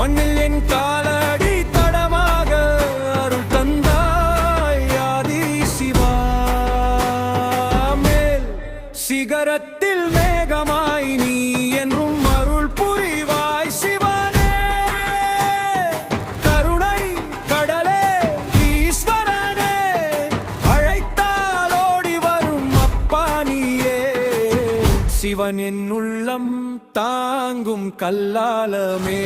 மண்ணில் என் காலடி தடமாக அருள் தந்தாய் ஆதி சிவா. மேல் சிகரத்தில் மேகமாய் நீ என்றும் அருள் புரிவாய் சிவனே. கருணை கடலே ஈஸ்வரனே, அழைத்தால் ஓடி வரும் அப்பா நீயே. சிவன் என் உள்ளம் தாங்கும் கல்லாலமே.